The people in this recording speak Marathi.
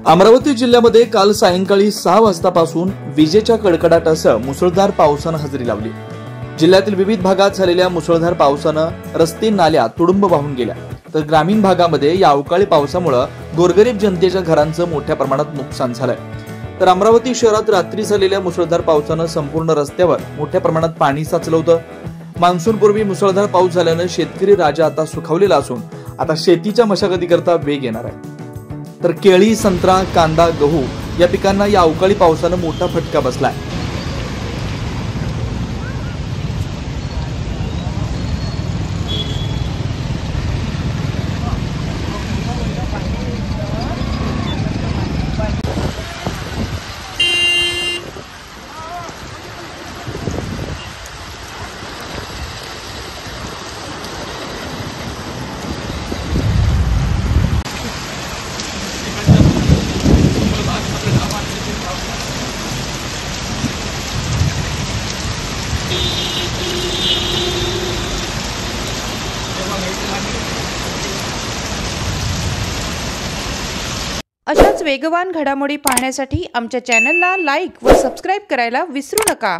अमरावती जिल्ह्यामध्ये काल सायंकाळी 6 वाजतापासून विजेच्या कडकडाटासह मुसळधार पावसानं हजेरी लावली। जिल्ह्यातील विविध भागात झालेल्या मुसळधार पावसानं रस्ते नाल्या तुडुंब वाहून गेल्या, तर ग्रामीण भागामध्ये या अवकाळी पावसामुळे गोरगरीब जनतेच्या घरांचं मोठ्या प्रमाणात नुकसान झालंय। तर अमरावती शहरात रात्री झालेल्या मुसळधार पावसानं संपूर्ण रस्त्यावर मोठ्या प्रमाणात पाणी साचलं होतं। मान्सूनपूर्वी मुसळधार पाऊस झाल्यानं शेतकरी राजा आता सुखावलेला असून आता शेतीच्या मशागतीकरता वेग येणार आहे। तर केळी, संत्रा, कांदा, गहू या पिकांना या अवकाळी पावसानं मोठा फटका बसलाय। अशाच वेगवान घडामोडी पाहण्यासाठी आमच्या चॅनलला लाईक व सबस्क्राइब करायला विसरू नका।